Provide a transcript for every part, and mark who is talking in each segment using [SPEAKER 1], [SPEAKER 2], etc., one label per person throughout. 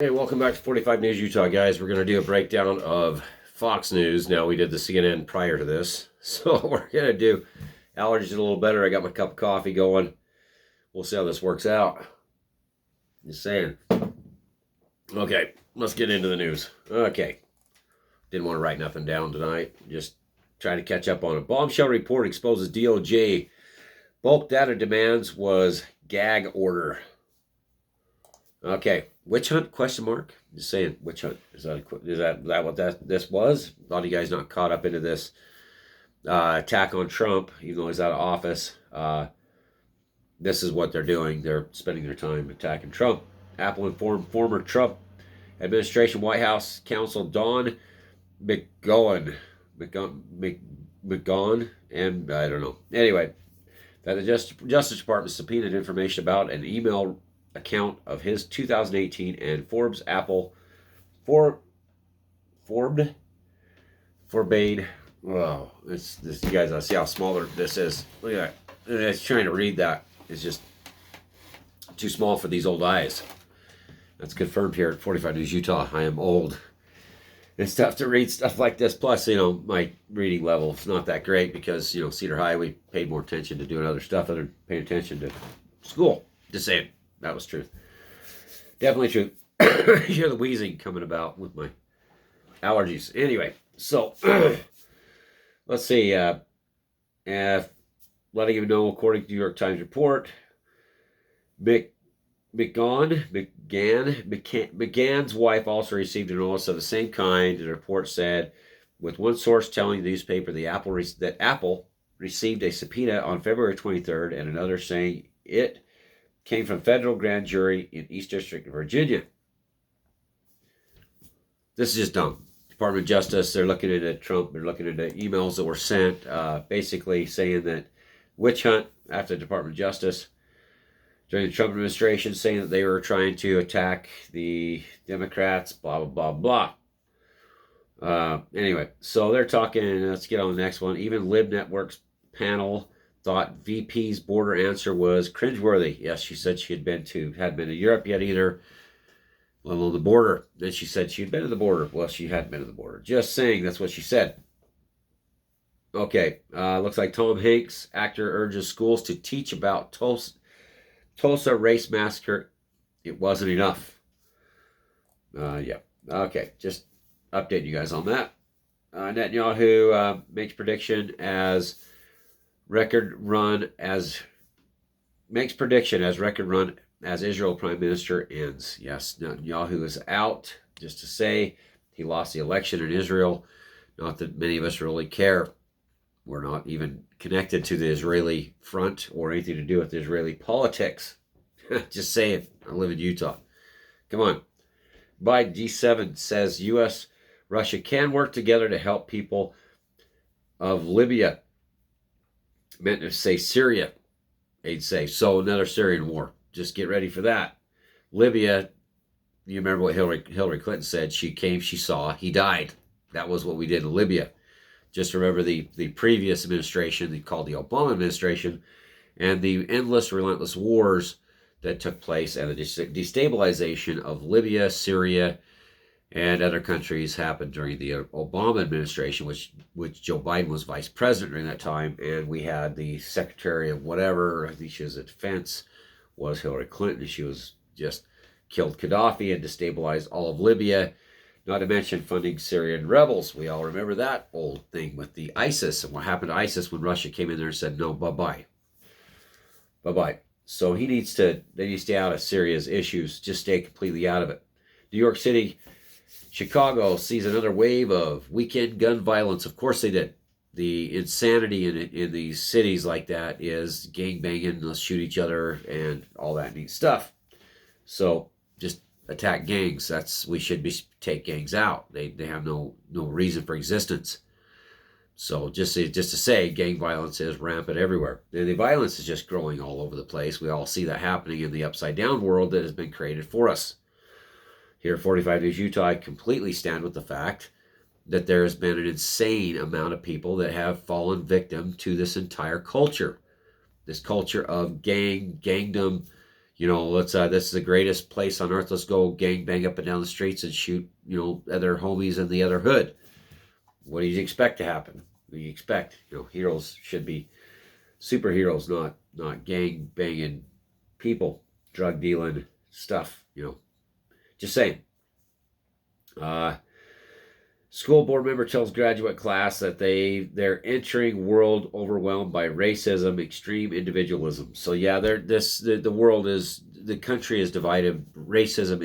[SPEAKER 1] Hey, welcome back to 45 News Utah, guys. We're going to do a breakdown of Fox News. Now, we did the CNN prior to this, so we're going to do allergies a little better. I got my cup of coffee going. We'll see how this works out. Just saying. Okay, let's get into the news. Okay. Didn't want to write nothing down tonight. Just trying to catch up on it. Bombshell report exposes DOJ bulk data demands was gag order. Okay, witch hunt? Question mark. Just saying, witch hunt. Is that what this was? A lot of you guys not caught up into this attack on Trump, even though he's out of office. This is what they're doing. They're spending their time attacking Trump. Apple informed former Trump administration White House counsel Don McGowan, and I don't know. Anyway, that the Justice Department subpoenaed information about an email account of his 2018 and Forbes Apple forbade. Wow, this you guys see how smaller this is. Look at that. It's trying to read that. It's just too small for these old eyes. That's confirmed here at 45 News Utah. I am old. It's tough to read stuff like this. Plus, my reading level is not that great because, Cedar High, we paid more attention to doing other stuff other than paying attention to school. Just saying. That was truth. Definitely truth. You hear the wheezing coming about with my allergies. Anyway, so let's see. Letting him know, according to New York Times report, McGann's wife also received a notice of the same kind. The report said, with one source telling the newspaper that Apple received a subpoena on February 23rd, and another saying it came from federal grand jury in East District of Virginia. This is just dumb. Department of Justice, they're looking into Trump. They're looking into emails that were sent, basically saying that witch hunt after the Department of Justice during the Trump administration, saying that they were trying to attack the Democrats, blah, blah, blah, blah. Anyway, so they're talking, let's get on the next one. Even Lib Network's panel thought VP's border answer was cringeworthy. Yes, she said she hadn't been to Europe yet either, let alone the border. Then she said she had been to the border. Well, she hadn't been to the border. Just saying, that's what she said. Okay, looks like Tom Hanks, actor, urges schools to teach about Tulsa race massacre. It wasn't enough. Yeah. Okay, just update you guys on that. Netanyahu makes prediction as record run as Israel Prime Minister ends. Yes, Netanyahu is out. Just to say, he lost the election in Israel. Not that many of us really care. We're not even connected to the Israeli front or anything to do with Israeli politics. Just say it. I live in Utah. Come on. Biden G7 says U.S. Russia can work together to help people of Libya. Meant to say Syria, they'd say. So another Syrian war. Just get ready for that. Libya, you remember what Hillary Clinton said. She came, she saw, he died. That was what we did in Libya. Just remember the previous administration, they called the Obama administration, and the endless, relentless wars that took place and the destabilization of Libya, Syria, and other countries happened during the Obama administration, which Joe Biden was vice president during that time, and we had the secretary of whatever, I think she was at defense, was Hillary Clinton. She was just killed Gaddafi and destabilized all of Libya, not to mention funding Syrian rebels. We all remember that old thing with the ISIS and what happened to ISIS when Russia came in there and said, no, bye-bye. Bye-bye. So they need to stay out of Syria's issues, just stay completely out of it. New York City, Chicago sees another wave of weekend gun violence. Of course they did. The insanity in these cities like that is gang banging, let's shoot each other, and all that neat stuff. So just attack gangs. We should take gangs out. They have no reason for existence. So just to say, gang violence is rampant everywhere. And the violence is just growing all over the place. We all see that happening in the upside down world that has been created for us. Here at 45 News Utah, I completely stand with the fact that there has been an insane amount of people that have fallen victim to this entire culture. This culture of gangdom, Let's this is the greatest place on earth. Let's go gang bang up and down the streets and shoot, other homies in the other hood. What do you expect to happen? What do you expect? Heroes should be superheroes, not gang banging people, drug dealing stuff. Just saying. School board member tells graduate class that they're entering world overwhelmed by racism, extreme individualism. So yeah, the world is, the country is divided. Racism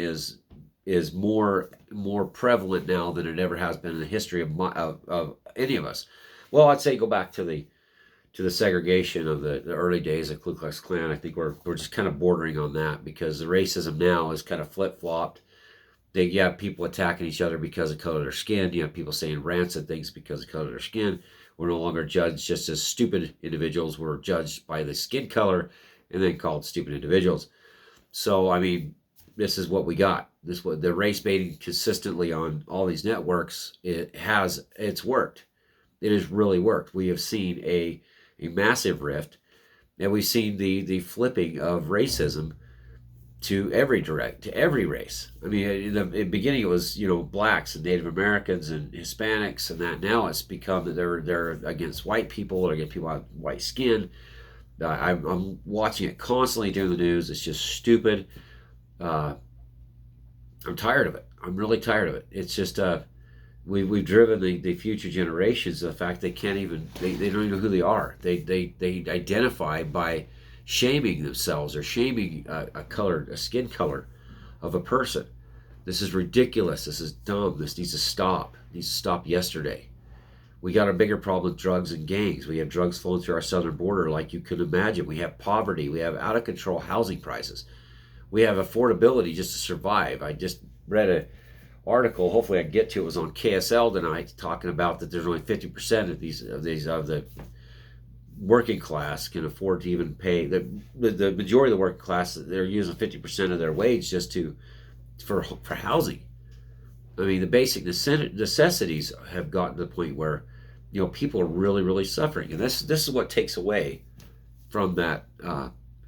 [SPEAKER 1] is more prevalent now than it ever has been in the history of any of us. Well, I'd say go back to the segregation of the early days of Ku Klux Klan. I think we're just kind of bordering on that, because the racism now is kind of flip-flopped. You have people attacking each other because of color of their skin. You have people saying rancid things because of color of their skin. We're no longer judged just as stupid individuals. We're judged by the skin color and then called stupid individuals. So, I mean, this is what we got. The race baiting consistently on all these networks, it's worked. It has really worked. We have seen a massive rift, and we've seen the flipping of racism to every race. I mean, in the beginning it was blacks and Native Americans and Hispanics, and that now it's become that they're against white people or against people with white skin. I'm watching it constantly during the news. It's just stupid. I'm tired of it. I'm really tired of it. It's just we've driven the future generations to the fact they can't even they don't even know who they are. They identify by shaming themselves or shaming a skin color of a person. This is ridiculous. This is dumb. This needs to stop. It needs to stop yesterday. We got a bigger problem with drugs and gangs. We have drugs flowing through our southern border like you could imagine. We have poverty. We have out of control housing prices. We have affordability just to survive. I just read an article, hopefully I can get to it, was on KSL tonight, talking about that there's only 50% of the working class can afford to even pay. The majority of the working class, they're using 50% of their wage just for housing. I mean, the basic necessities have gotten to the point where people are really, really suffering, and this is what takes away from that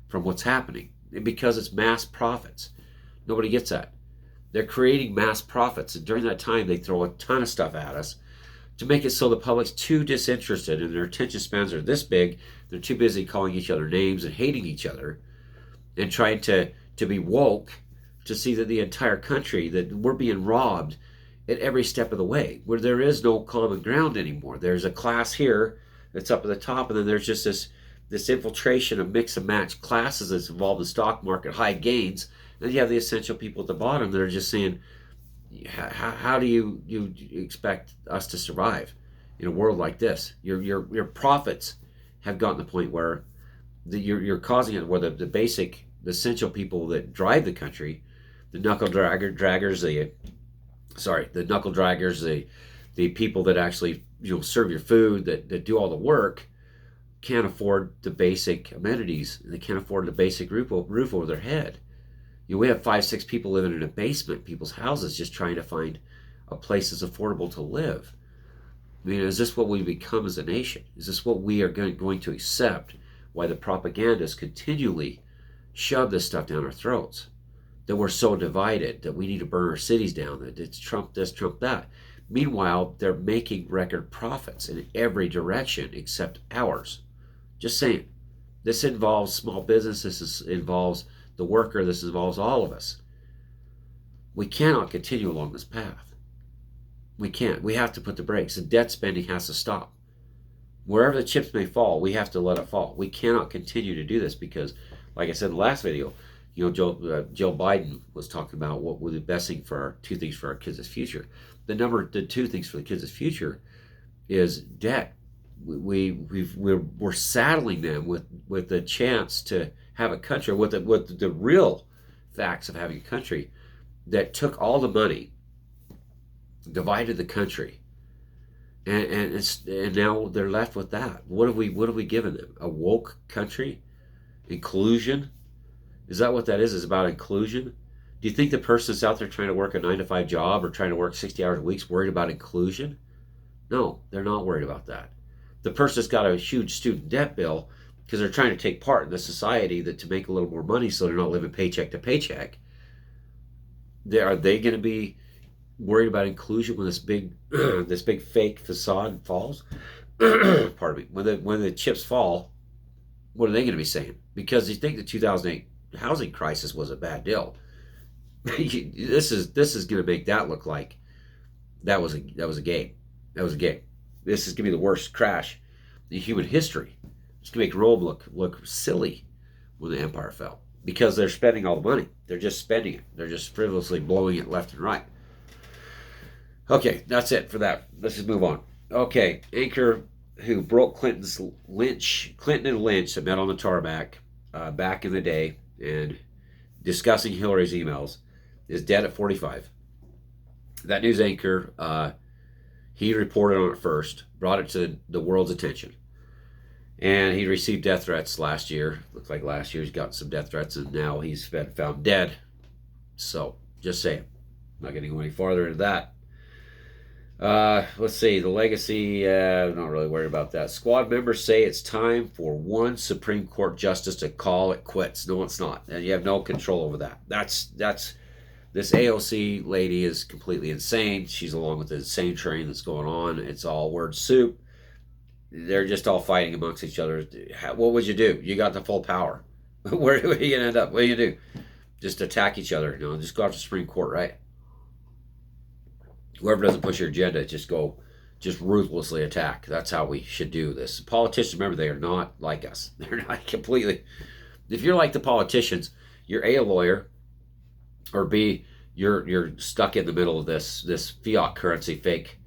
[SPEAKER 1] from what's happening, because it's mass profits. Nobody gets that. They're creating mass profits, and during that time they throw a ton of stuff at us to make it so the public's too disinterested and their attention spans are this big. They're too busy calling each other names and hating each other and trying to be woke to see that the entire country, that we're being robbed at every step of the way, where there is no common ground anymore. There's a class here that's up at the top, and then there's just this infiltration of mix and match classes that's involved in the stock market, high gains. And you have the essential people at the bottom that are just saying, how do you expect us to survive in a world like this? Your profits have gotten to the point where you're causing it, where the essential people that drive the country, the knuckle draggers, the people that actually serve your food, that do all the work, can't afford the basic amenities. They can't afford the basic roof over their head. We have 5-6 people living in a basement, people's houses, just trying to find a place that's affordable to live. I mean, is this what we become as a nation? Is this what we are going to accept? Why the propagandists continually shove this stuff down our throats? That we're so divided, that we need to burn our cities down, that it's Trump this, Trump that. Meanwhile, they're making record profits in every direction except ours. Just saying. This involves small business. This involves the worker. This involves all of us. We cannot continue along this path. We can't. We have to put the brakes. The debt spending has to stop. Wherever the chips may fall, we have to let it fall. We cannot continue to do this because, like I said in the last video, Joe Biden was talking about what would be the best thing for two things for our kids' future. The two things for the kids' future is debt. We're saddling them with the chance to have a country, with the real facts of having a country that took all the money, divided the country, and now they're left with that. What have we given them? A woke country? Inclusion? Is that what that is? Is about inclusion? Do you think the person that's out there trying to work a 9-to-5 job or trying to work 60 hours a week is worried about inclusion? No, they're not worried about that. The person that's got a huge student debt bill because they're trying to take part in the society that to make a little more money so they're not living paycheck to paycheck. Are they going to be worried about inclusion when this big this big fake facade falls? Pardon me. When the chips fall, what are they going to be saying? Because you think the 2008 housing crisis was a bad deal. This is going to make that look like that was a game. That was a game. This is going to be the worst crash in human history. It's going to make Rome look silly when the empire fell, because they're spending all the money. They're just spending it. They're just frivolously blowing it left and right. Okay, that's it for that. Let's just move on. Okay, anchor who broke Clinton and Lynch that met on the tarmac back in the day and discussing Hillary's emails is dead at 45. That news anchor, he reported on it first, brought it to the world's attention. And he received death threats last year. Looks like last year he's gotten some death threats, and now he's been found dead. So, just saying. Not going to go any farther into that. Let's see. The legacy, I'm not really worried about that. Squad members say it's time for one Supreme Court justice to call it quits. No, it's not. And you have no control over that. That's this AOC lady is completely insane. She's along with the insane train that's going on. It's all word soup. They're just all fighting amongst each other. What would you do? You got the full power. Where are you going to end up? What do you do? Just attack each other. You know, just go after the Supreme Court, right? Whoever doesn't push your agenda, just ruthlessly attack. That's how we should do this. Politicians, remember, they are not like us. They're not completely. If you're like the politicians, you're A, a lawyer, or B, you're stuck in the middle of this fiat currency fake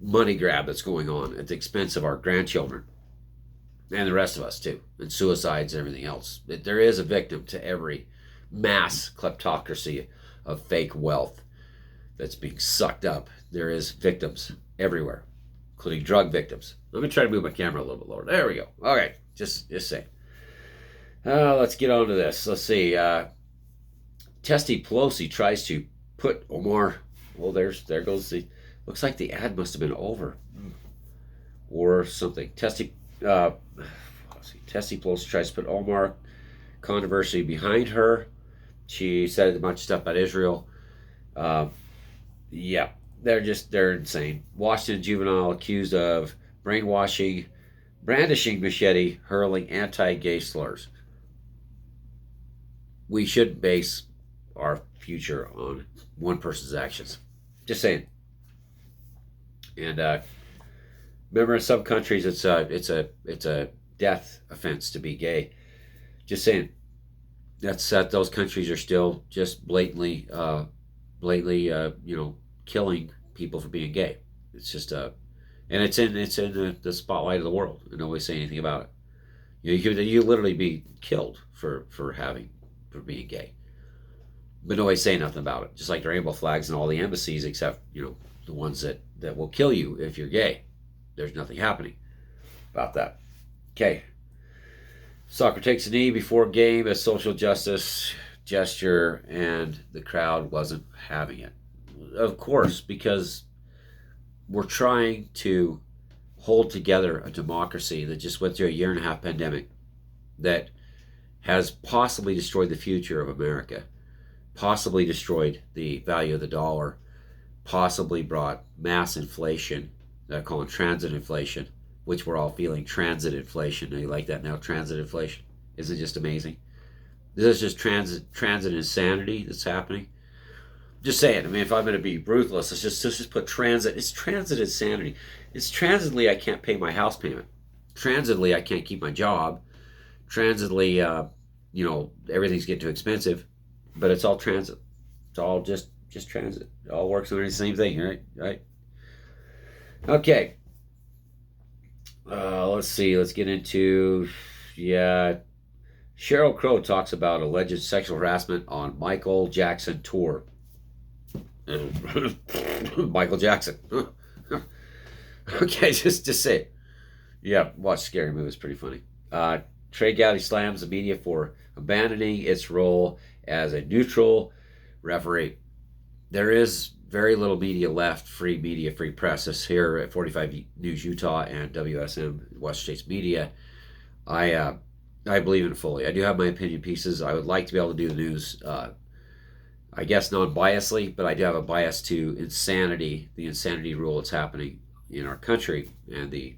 [SPEAKER 1] money grab that's going on at the expense of our grandchildren and the rest of us too, and suicides and everything else. There is a victim to every mass kleptocracy of fake wealth that's being sucked up. There is victims everywhere, including drug victims. Let me try to move my camera a little bit lower. There we go. Okay, just saying. Let's get on to this. Let's see. Testy Pelosi tries to put Omar. Well, there goes the. Looks like the ad must have been over, or something. Testy Pelosi tries to put Omar controversy behind her. She said a bunch of stuff about Israel. Yeah, they're insane. Washington juvenile accused of brainwashing, brandishing machete, hurling anti-gay slurs. We shouldn't base our future on one person's actions. Just saying. And remember, in some countries, it's a death offense to be gay. Just saying. That's those countries are still just blatantly, killing people for being gay. It's just and it's in the spotlight of the world, and nobody's saying anything about it. You literally be killed for being gay, but nobody's saying nothing about it. Just like the rainbow flags and all the embassies, except the ones that will kill you if you're gay. There's nothing happening about that. Okay. Soccer takes a knee before game as social justice gesture, and the crowd wasn't having it. Of course, because we're trying to hold together a democracy that just went through a 1.5-year pandemic that has possibly destroyed the future of America, possibly destroyed the value of the dollar, possibly brought mass inflation that I call transit inflation, which we're all feeling. Transit inflation. Do you like that now? Transit inflation. Isn't it just amazing? This is just transit insanity that's happening. Just saying. I mean, if I'm going to be ruthless, let's just put transit. It's transit insanity. It's transitly I can't pay my house payment. Transitly I can't keep my job. Transitly, everything's getting too expensive. But it's all transit. It's all just transit. It all works under the same thing, right? Okay. Let's see. Let's get into, Sheryl Crow talks about alleged sexual harassment on Michael Jackson tour. Michael Jackson. Okay, just say it. Yeah, watch Scary Movie. It's pretty funny. Trey Gowdy slams the media for abandoning its role as a neutral referee. There is very little media left, free media, free press. This here at 45 News Utah and WSM, West States Media. I I believe in it fully. I do have my opinion pieces. I would like to be able to do the news, I guess non-biasly, but I do have a bias to insanity, the insanity rule that's happening in our country, and the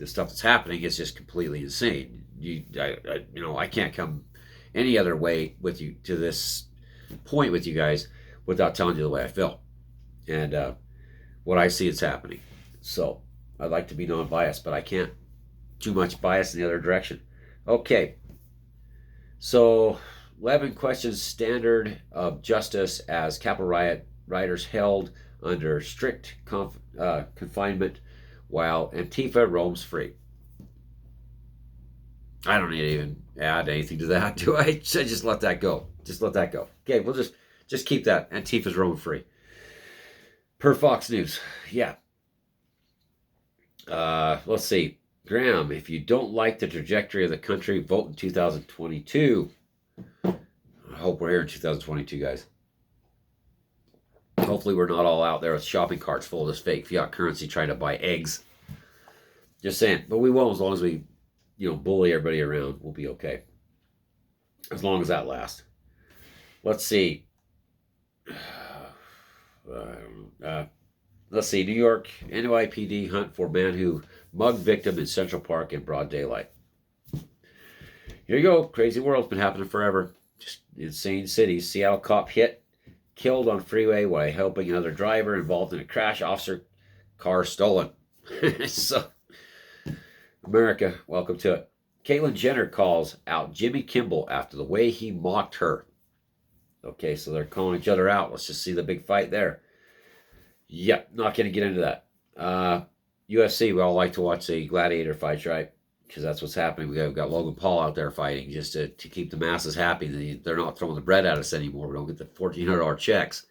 [SPEAKER 1] stuff that's happening is just completely insane. I can't come any other way with you to this point with you guys without telling you the way I feel and what I see is happening. So I'd like to be non-biased, but I can't. Too much bias in the other direction. Okay, so 11 questions standard of justice as Capitol riot rioters held under strict confinement while Antifa roams free. I don't need to even add anything to that, do I? Just let that go. Just let that go. Okay, we'll just keep that. Antifa's roaming free. Per Fox News. Yeah. Let's see. Graham, if you don't like the trajectory of the country, vote in 2022. I hope we're here in 2022, guys. Hopefully we're not all out there with shopping carts full of this fake fiat currency trying to buy eggs. Just saying. But we won't as long as we, bully everybody around. We'll be okay. As long as that lasts. Let's see. Let's see. New York NYPD hunt for man who mugged victim in Central Park in broad daylight. Here you go. Crazy world's been happening forever. Just insane cities. Seattle cop killed on freeway while helping another driver involved in a crash. Officer car stolen. So, America, welcome to it. Caitlyn Jenner calls out Jimmy Kimmel after the way he mocked her. Okay, so they're calling each other out. Let's just see the big fight there. Yep, not going to get into that. UFC, we all like to watch the gladiator fights, right? Because that's what's happening. We've got Logan Paul out there fighting just to keep the masses happy. They're not throwing the bread at us anymore. We don't get the $1,400 checks.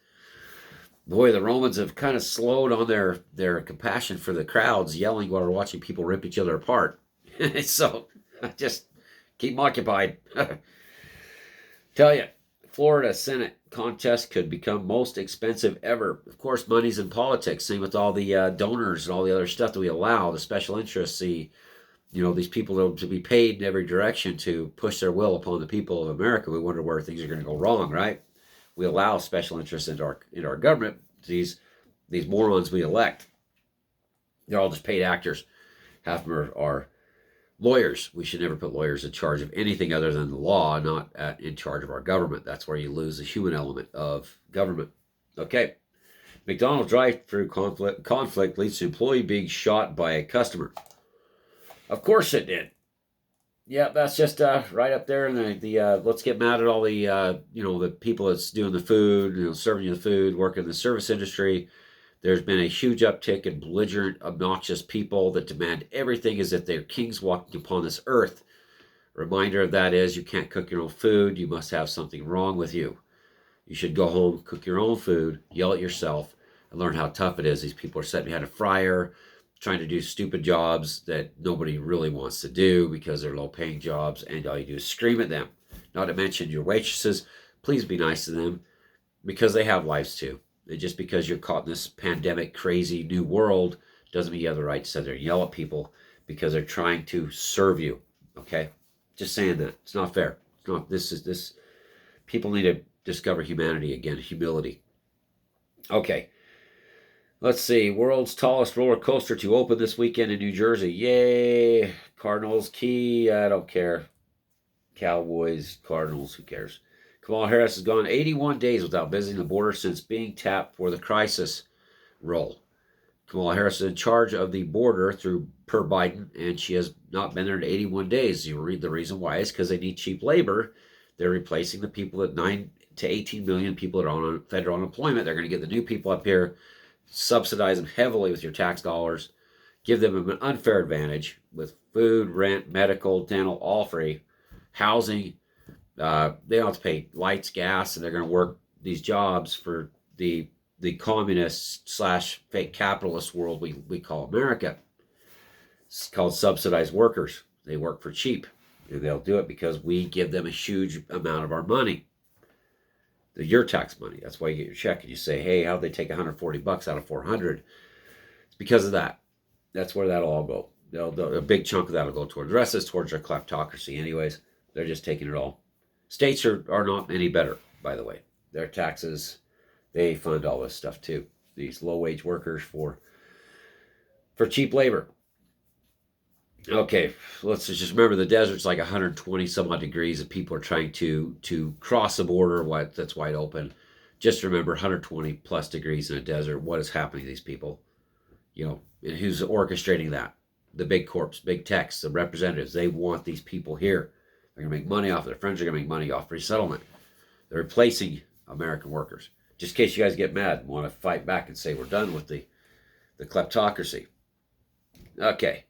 [SPEAKER 1] Boy, the Romans have kind of slowed on their compassion for the crowds yelling while they're watching people rip each other apart. So, just keep them occupied. Tell you, Florida Senate contest could become most expensive ever. Of course, money's in politics. Same with all the donors and all the other stuff that we allow, the special interests, these people to be paid in every direction to push their will upon the people of America. We wonder where things are going to go wrong, right? We allow special interests into our government. These morons we elect, they're all just paid actors. Half of them are lawyers. We should never put lawyers in charge of anything other than the law, not in charge of our government. That's where you lose the human element of government. Okay. McDonald's drive-through conflict leads to employee being shot by a customer. Of course it did. Yeah, that's just right up there. And let's get mad at all the the people that's doing the food, serving you the food, working in the service industry. There's been a huge uptick in belligerent, obnoxious people that demand everything as if they're kings walking upon this earth. A reminder of that is you can't cook your own food. You must have something wrong with you. You should go home, cook your own food, yell at yourself, and learn how tough it is. These people are sitting behind a fryer, trying to do stupid jobs that nobody really wants to do because they're low-paying jobs, and all you do is scream at them. Not to mention your waitresses. Please be nice to them because they have lives too. And just because you're caught in this pandemic, crazy new world doesn't mean you have the right to sit there and yell at people because they're trying to serve you. Okay? Just saying that. It's not fair. It's not. This. People need to discover humanity again, humility. Okay. Let's see. World's tallest roller coaster to open this weekend in New Jersey. Yay. Cardinals, key. I don't care. Cowboys, Cardinals, who cares? Kamala Harris has gone 81 days without visiting the border since being tapped for the crisis role. Kamala Harris is in charge of the border per Biden, and she has not been there in 81 days. You read the reason why is because they need cheap labor. They're replacing the people that 9 to 18 million people that are on federal unemployment. They're going to get the new people up here, subsidize them heavily with your tax dollars, give them an unfair advantage with food, rent, medical, dental, all free, housing. They don't have to pay lights, gas, and they're going to work these jobs for the communist / fake capitalist world we call America. It's called subsidized workers. They work for cheap, and they'll do it because we give them a huge amount of our money. Your tax money. That's why you get your check and you say, hey, how'd they take $140 out of $400? It's because of that. That's where that'll all go. A big chunk of that will go towards the rest is towards our kleptocracy anyways. They're just taking it all. States are not any better, by the way. Their taxes, they fund all this stuff too. These low-wage workers for cheap labor. Okay, let's just remember the desert's like 120 some odd degrees, and people are trying to cross the border. That's wide open. Just remember, 120 plus degrees in a desert. What is happening to these people? And who's orchestrating that? The big corps, big techs, the representatives. They want these people here. They're gonna make money off. Their friends are gonna make money off resettlement. They're replacing American workers. Just in case you guys get mad and want to fight back and say we're done with the kleptocracy. Okay.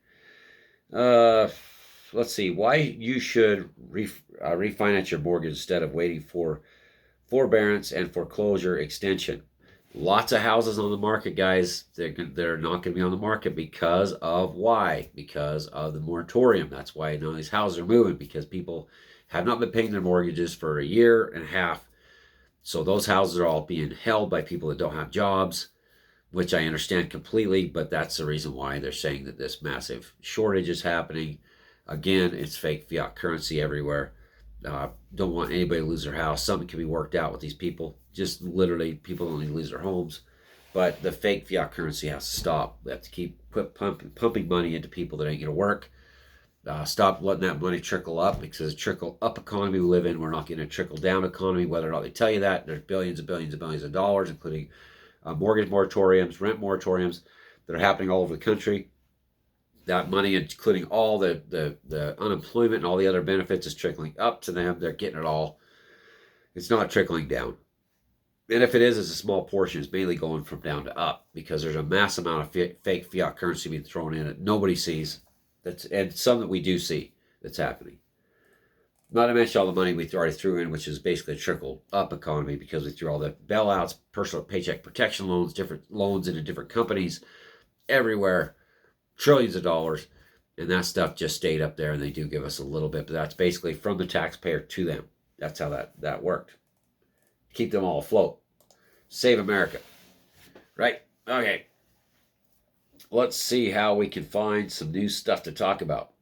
[SPEAKER 1] Let's see. Why you should refinance your mortgage instead of waiting for forbearance and foreclosure extension. Lots of houses on the market, guys. They're not going to be on the market because of why? Because of the moratorium. That's why none of these houses are moving, because people have not been paying their mortgages for a year and a half. So those houses are all being held by people that don't have jobs, which I understand completely, but that's the reason why they're saying that this massive shortage is happening. Again, it's fake fiat currency everywhere. Don't want anybody to lose their house. Something can be worked out with these people. Just literally, people don't need to lose their homes. But the fake fiat currency has to stop. We have to keep pumping money into people that ain't going to work. Stop letting that money trickle up, because it's a trickle-up economy we live in. We're not getting a trickle-down economy, whether or not they tell you that. There's billions and billions and billions of dollars, including mortgage moratoriums, rent moratoriums that are happening all over the country. That money, including all the unemployment and all the other benefits, is trickling up to them. They're getting it all. It's not trickling down. And if it is, it's a small portion. It's mainly going from down to up, because there's a mass amount of fake fiat currency being thrown in that nobody sees. And some that we do see that's happening. Not to mention all the money we already threw in, which is basically a trickle-up economy, because we threw all the bailouts, personal paycheck protection loans, different loans into different companies everywhere, trillions of dollars, and that stuff just stayed up there, and they do give us a little bit, but that's basically from the taxpayer to them. That's how that worked. Keep them all afloat. Save America. Right? Okay. Let's see how we can find some new stuff to talk about.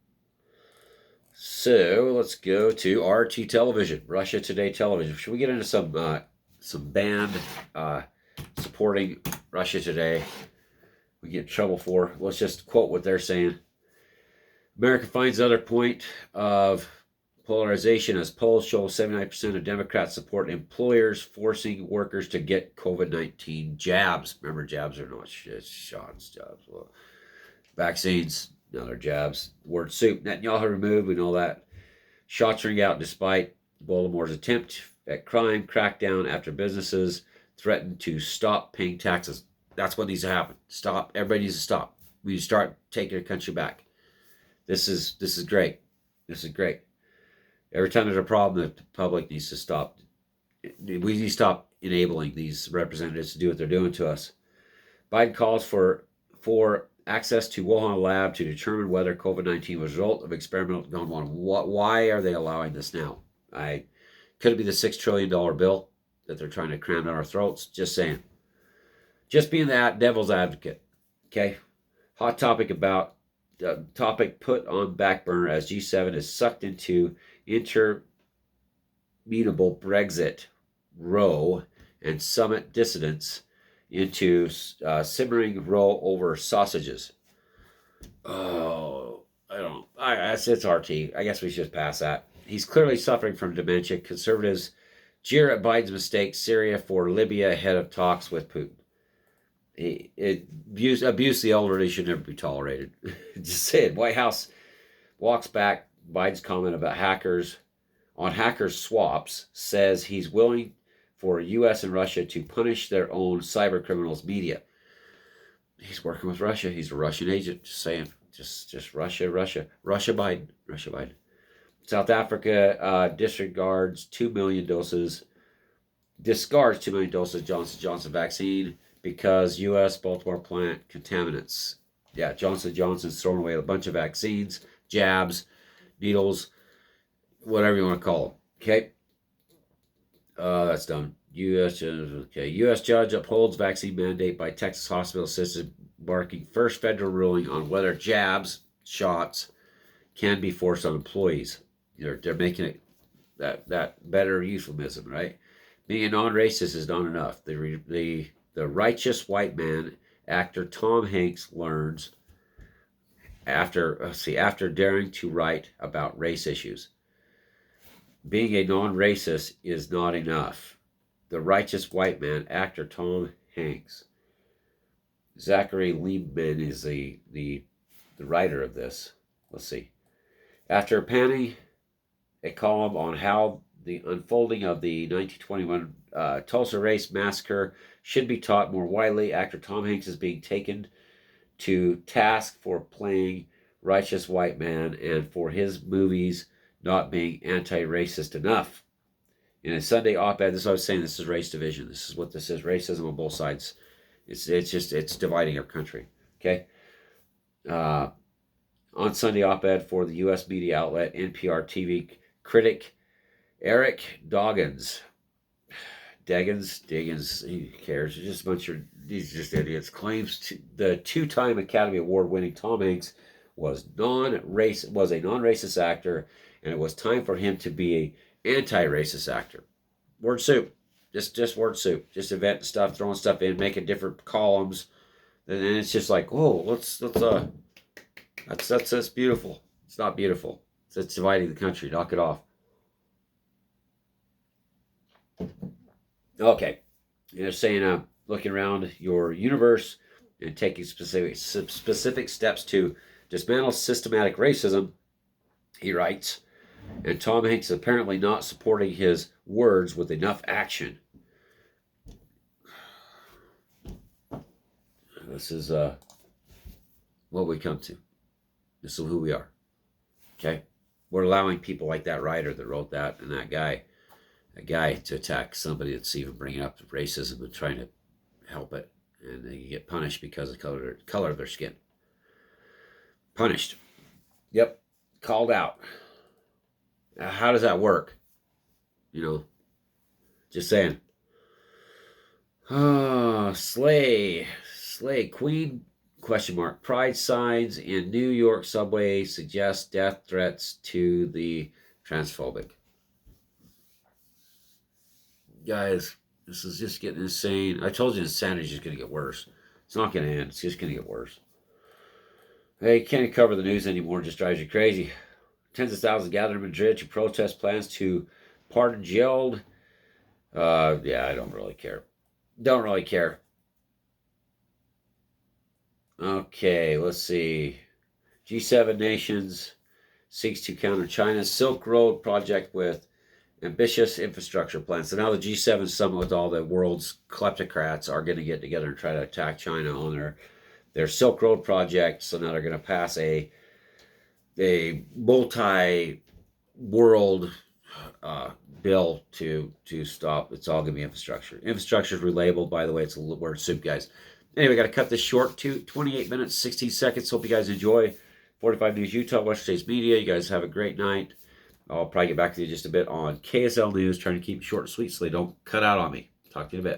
[SPEAKER 1] So let's go to RT Television, Russia Today Television. Should we get into some band supporting Russia Today? We get in trouble for. Let's just quote what they're saying. America finds another point of polarization as polls show 79% of Democrats support employers forcing workers to get COVID-19 jabs. Remember, jabs are not shots, jabs. Well, vaccines, now they're jabs. Word soup. Netanyahu removed, we know that. Shots ring out despite Volodymyr's attempt at crime crackdown after businesses threatened to stop paying taxes. That's what needs to happen. Stop. Everybody needs to stop. We need to start taking our country back. This is great. This is great. Every time there's a problem, the public needs to stop. We need to stop enabling these representatives to do what they're doing to us. Biden calls for access to Wuhan lab to determine whether COVID-19 was a result of experimental gone wrong. Why are they allowing this now? Could it be the $6 trillion bill that they're trying to cram down our throats? Just saying. Just being that devil's advocate. Okay? Hot topic topic put on back burner as G7 is sucked into interminable Brexit row and summit dissidents into simmering row over sausages. Oh, it's RT. I guess we should pass that. He's clearly suffering from dementia. Conservatives jeer at Biden's mistake, Syria for Libya ahead of talks with Putin. Abuse the elderly should never be tolerated. Just saying. White House walks back Biden's comment about hackers swaps, says he's willing for U.S. and Russia to punish their own cyber criminals media. He's working with Russia. He's a Russian agent. Just saying. Just Russia, Biden. South Africa discards 2 million doses Johnson & Johnson vaccine because U.S. Baltimore plant contaminants. Yeah, Johnson & Johnson's throwing away a bunch of vaccines, jabs, needles, whatever you want to call them. Okay? That's done. U.S. judge upholds vaccine mandate by Texas hospital system, marking first federal ruling on whether shots, can be forced on employees. They're making it that better euphemism, right? Being a non-racist is not enough. The righteous white man actor Tom Hanks learns after daring to write about race issues. Being a non-racist is not enough. The righteous white man actor Tom Hanks. Zachary Liebman is the writer of this. Let's see. After panning a column on how the unfolding of the 1921 Tulsa Race Massacre should be taught more widely, actor Tom Hanks is being taken to task for playing righteous white man and for his movies not being anti-racist enough. In a Sunday op-ed, this is what I was saying, this is race division. This is what this is, racism on both sides. It's dividing our country, okay? On Sunday op-ed for the U.S. media outlet NPR TV critic Eric Diggins, who cares? Just a bunch of these just idiots. Claims the two-time Academy Award-winning Tom Hanks was a non-racist actor, and it was time for him to be a anti-racist actor. Word soup, just word soup, just inventing stuff, throwing stuff in, making different columns, and then it's just like, whoa, that's beautiful. It's not beautiful. It's dividing the country. Knock it off. Okay, you're saying looking around your universe and taking specific steps to dismantle systematic racism, he writes, and Tom Hanks is apparently not supporting his words with enough action. This is what we come to. This is who we are. Okay? We're allowing people like that writer that wrote that and that guy to attack somebody that's even bringing up racism and trying to help it. And they get punished because of the color of their skin. Punished. Yep. Called out. How does that work? You know, just saying. Slay, Queen, ? Pride signs in New York subway suggest death threats to the transphobic. Guys, this is just getting insane. I told you insanity is just going to get worse. It's not going to end. It's just going to get worse. Hey, can't cover the news anymore. It just drives you crazy. Tens of thousands gathered in Madrid to protest plans to pardon jailed. Yeah, I don't really care. Don't really care. Okay, let's see. G7 nations seeks to counter China's Silk Road project with ambitious infrastructure plans. So now the G7 summit with all the world's kleptocrats are going to get together and try to attack China on their Silk Road project. So now they're going to pass a multi-world bill to stop. It's all going to be infrastructure. Infrastructure is relabeled, by the way. It's a word soup, guys. Anyway, got to cut this short to 28 minutes, 16 seconds. Hope you guys enjoy 45 News Utah, Western States Media. You guys have a great night. I'll probably get back to you just a bit on KSL News, trying to keep it short and sweet so they don't cut out on me. Talk to you in a bit.